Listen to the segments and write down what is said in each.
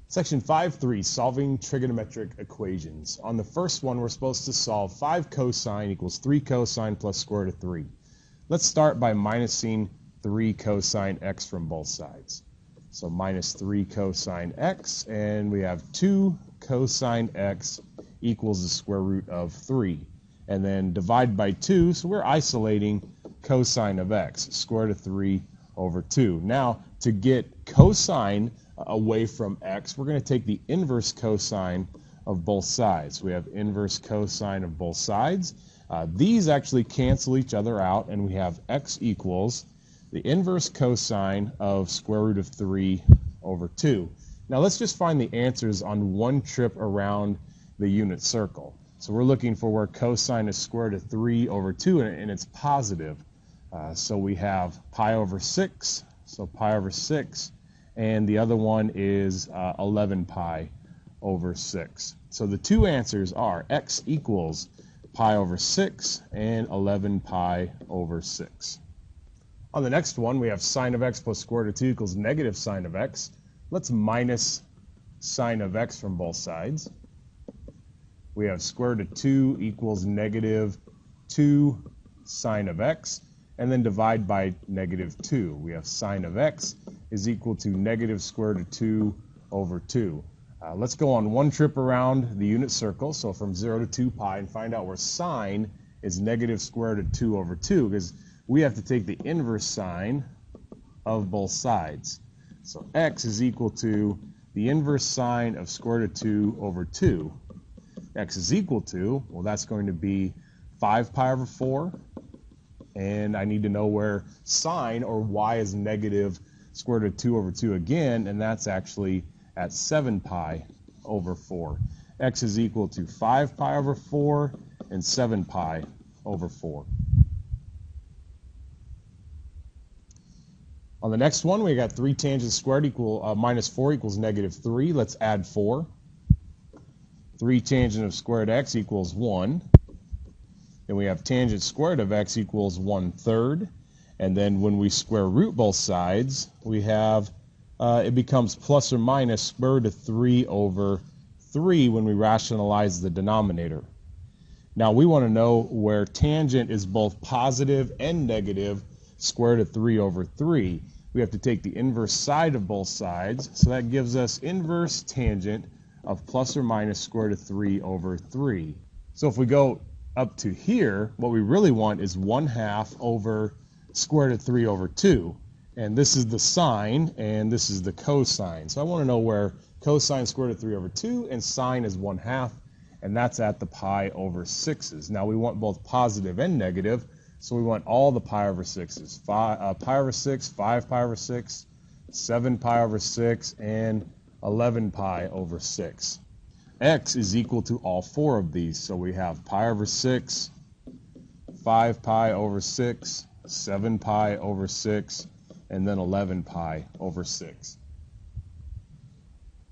Section 5.3, solving trigonometric equations. On the first one, we're supposed to solve 5 cosine equals 3 cosine plus square root of 3. Let's start by minusing 3 cosine x from both sides. So minus 3 cosine x, and we have 2 cosine x equals the square root of 3. And then divide by 2, so we're isolating cosine of x, square root of 3 over 2. Now, to get cosine away from x, we're going to take the inverse cosine of both sides. We have inverse cosine of both sides. These actually cancel each other out, and we have x equals the inverse cosine of square root of 3 over 2. Now let's just find the answers on one trip around the unit circle. So we're looking for where cosine is square root of 3 over 2, and it's positive. So we have pi over 6, so pi over 6. And the other one is 11 pi over 6. So the two answers are x equals pi over 6 and 11 pi over 6. On the next one, we have sine of x plus square root of 2 equals negative sine of x. Let's minus sine of x from both sides. We have square root of 2 equals negative 2 sine of x. And then divide by negative 2. We have sine of x is equal to negative square root of 2 over 2. Let's go on one trip around the unit circle, so from 0 to 2 pi, and find out where sine is negative square root of 2 over 2, because we have to take the inverse sine of both sides. So x is equal to the inverse sine of square root of 2 over 2. X is equal to, well, that's going to be 5 pi over 4. And I need to know where sine, or y, is negative square root of 2 over 2 again, and that's actually at 7 pi over 4. X is equal to 5 pi over 4 and 7 pi over 4. On the next one, we got 3 tangents squared equal minus 4 equals negative 3. Let's add 4. 3 tangent of squared x equals 1. Then we have tangent squared of x equals 1/3. And then when we square root both sides, we have, it becomes plus or minus square root of 3 over 3 when we rationalize the denominator. Now we want to know where tangent is both positive and negative square root of 3 over 3. We have to take the inverse side of both sides, so that gives us inverse tangent of plus or minus square root of 3 over 3. So if we go up to here, what we really want is 1/2 over square root of 3 over 2. And this is the sine, and this is the cosine. So I want to know where cosine square root of 3 over 2 and sine is 1/2, and that's at the pi over 6's. Now we want both positive and negative, so we want all the pi over 6's. Pi over 6, 5 pi over 6, 7 pi over 6, and 11 pi over 6. X is equal to all 4 of these. So we have pi over 6, 5 pi over 6, 7 pi over 6, and then 11 pi over 6.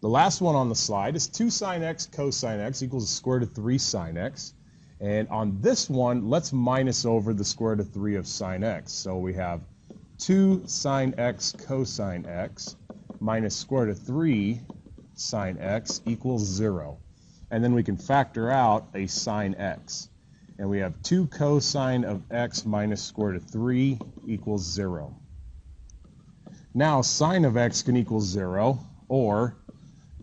The last one on the slide is 2 sine x cosine x equals the square root of 3 sine x. And on this one, let's minus over the square root of 3 of sine x. So we have 2 sine x cosine x minus square root of 3 sine x equals 0. And then we can factor out a sine x. And we have 2 cosine of x minus square root of 3 equals 0. Now sine of x can equal 0, or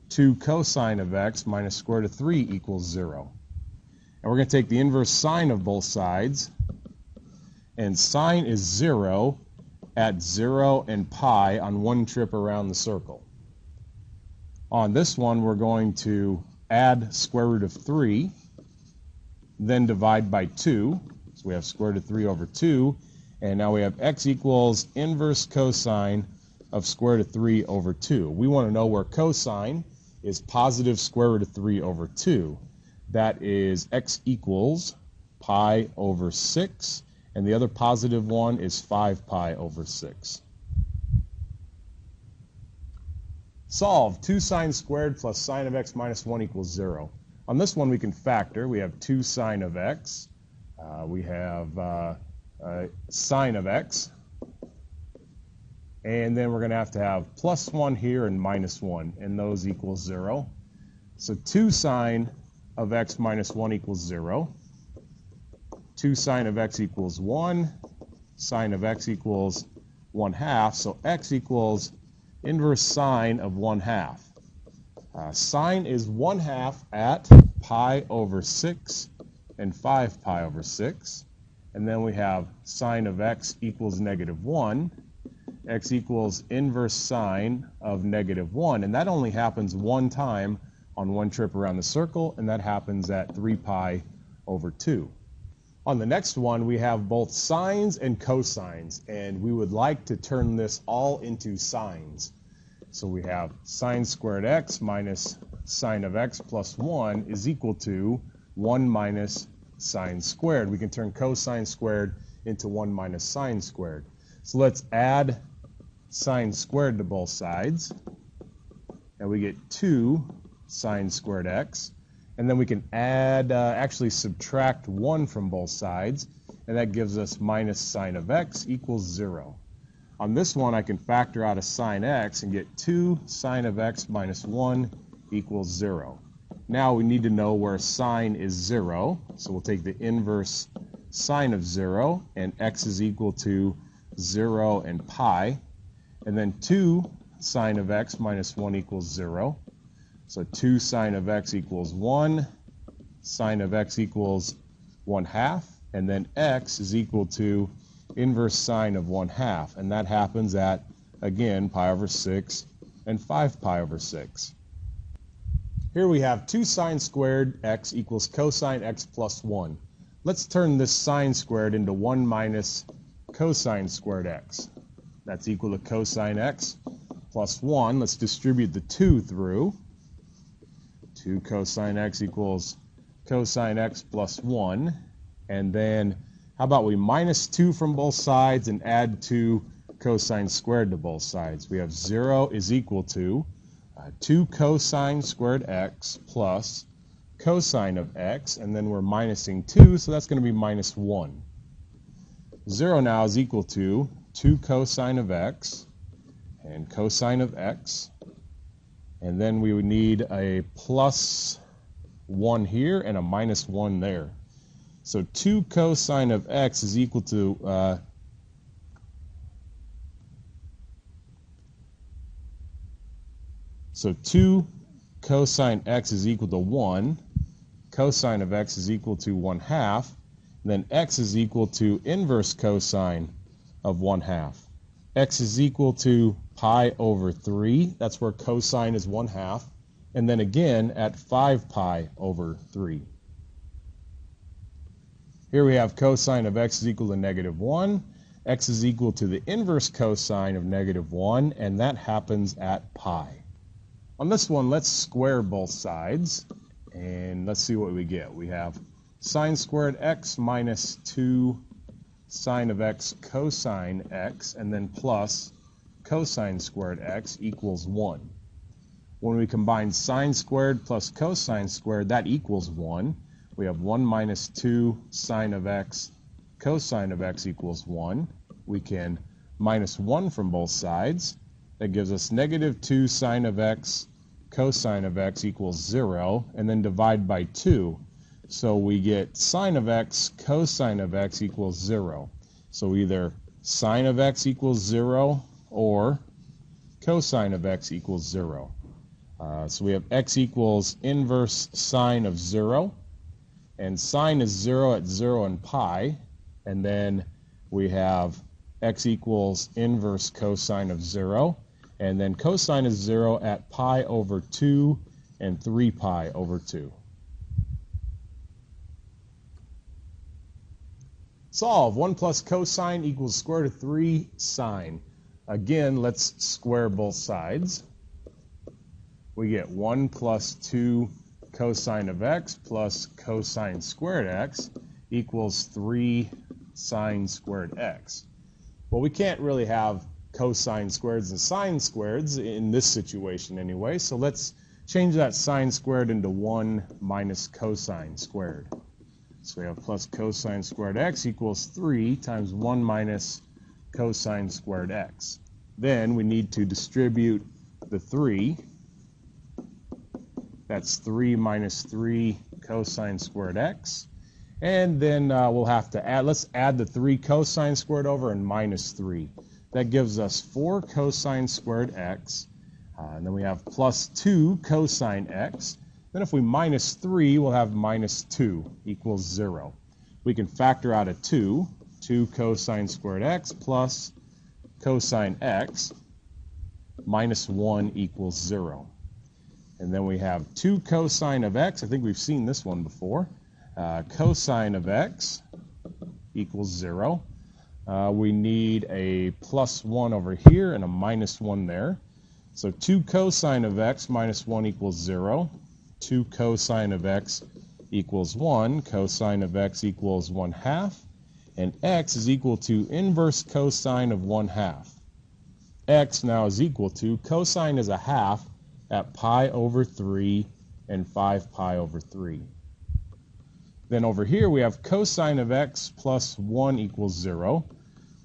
2 cosine of x minus square root of 3 equals 0. And we're going to take the inverse sine of both sides. And sine is 0 at 0 and pi on one trip around the circle. On this one, we're going to add square root of 3, then divide by 2. So we have square root of 3 over 2. And now we have x equals inverse cosine of square root of 3 over 2. We want to know where cosine is positive square root of 3 over 2. That is x equals pi over 6. And the other positive one is 5 pi over 6. Solve 2 sine squared plus sine of x minus 1 equals 0. On this one we can factor. We have 2 sine of x. We have sine of x. And then we're going to have plus 1 here and minus 1, and those equal 0. So 2 sine of x minus 1 equals 0. 2 sine of x equals 1. Sine of x equals 1/2. So x equals inverse sine of 1/2. Sine is 1/2 at pi over 6 and 5 pi over 6. And then we have sine of x equals -1. X equals inverse sine of -1. And that only happens one time on one trip around the circle, and that happens at 3 pi over 2. On the next one, we have both sines and cosines, and we would like to turn this all into sines. So we have sine squared x minus sine of x plus 1 is equal to 1 minus sine squared. We can turn cosine squared into 1 minus sine squared. So let's add sine squared to both sides, and we get 2 sine squared x. And then we can add, actually subtract 1 from both sides, and that gives us minus sine of x equals 0. On this one, I can factor out a sine x and get 2 sine of x minus 1 equals 0. Now we need to know where sine is 0, so we'll take the inverse sine of 0, and x is equal to 0 and pi. And then 2 sine of x minus 1 equals 0. So 2 sine of x equals 1, sine of x equals 1/2, and then x is equal to inverse sine of 1/2, and that happens at, again, pi over 6 and 5 pi over 6. Here we have 2 sine squared x equals cosine x plus 1. Let's turn this sine squared into 1 minus cosine squared x. That's equal to cosine x plus 1. Let's distribute the 2 through. 2 cosine x equals cosine x plus 1. And then how about we minus 2 from both sides and add 2 cosine squared to both sides. We have 0 is equal to 2 cosine squared x plus cosine of x, and then we're minusing 2, so that's going to be minus 1. 0 now is equal to 2 cosine of x and cosine of x. And then we would need a plus 1 here and a minus 1 there. So 2 cosine of x is equal to, so 2 cosine x is equal to 1. Cosine of x is equal to 1/2. Then x is equal to inverse cosine of 1/2. X is equal to pi over 3. That's where cosine is 1/2. And then again at 5 pi over 3. Here we have cosine of x is equal to -1. X is equal to the inverse cosine of -1, and that happens at pi. On this one, let's square both sides, and let's see what we get. We have sine squared x minus 2 sine of x cosine x, and then plus cosine squared x equals 1. When we combine sine squared plus cosine squared, that equals 1. We have 1 minus 2 sine of x cosine of x equals 1. We can minus 1 from both sides. That gives us -2 sine of x cosine of x equals 0, and then divide by 2. So we get sine of x cosine of x equals 0. So either sine of x equals 0 or cosine of x equals 0. So we have x equals inverse sine of 0, and sine is 0 at 0 and pi, and then we have x equals inverse cosine of 0, and then cosine is 0 at pi over 2 and 3 pi over 2. Solve. 1 plus cosine equals square root of 3 sine. Again, let's square both sides. We get 1 plus 2 cosine of x plus cosine squared x equals 3 sine squared x. Well, we can't really have cosine squareds and sine squareds in this situation anyway, so let's change that sine squared into 1 minus cosine squared. So we have plus cosine squared x equals 3 times 1 minus cosine squared x. Then we need to distribute the 3. That's 3 minus 3 cosine squared x. And then we'll have to add, let's add the 3 cosine squared over and minus 3. That gives us 4 cosine squared x. And then we have plus 2 cosine x. Then if we minus 3, we'll have minus 2 equals 0. We can factor out a 2. 2 cosine squared x plus cosine x minus 1 equals 0. And then we have 2 cosine of x. I think we've seen this one before. Cosine of x equals 0. We need a plus 1 over here and a minus 1 there. So 2 cosine of x minus 1 equals 0. 2 cosine of x equals 1. Cosine of x equals 1/2. And x is equal to inverse cosine of 1/2. X now is equal to, cosine is a half at pi over 3 and 5 pi over 3. Then over here we have cosine of x plus 1 equals 0.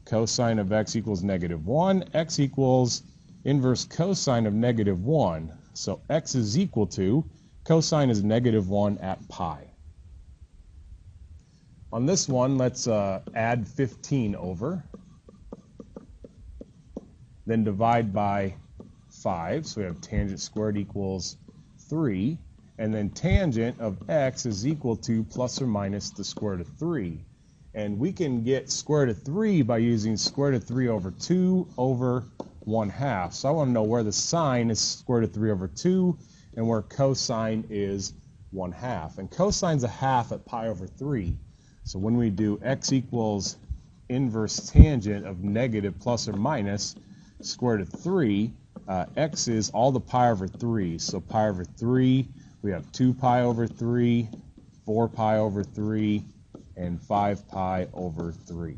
Cosine of x equals -1. X equals inverse cosine of -1. So x is equal to, cosine is -1 at pi. On this one, let's add 15 over. Then divide by 5. So we have tangent squared equals 3. And then tangent of x is equal to plus or minus the square root of 3. And we can get square root of 3 by using square root of 3 over 2 over 1/2. So I want to know where the sine is square root of 3 over 2 and where cosine is 1/2. And cosine's a half at pi over 3. So when we do x equals inverse tangent of negative plus or minus square root of 3, x is all the pi over 3. So pi over 3, we have 2 pi over 3, 4 pi over 3, and 5 pi over 3.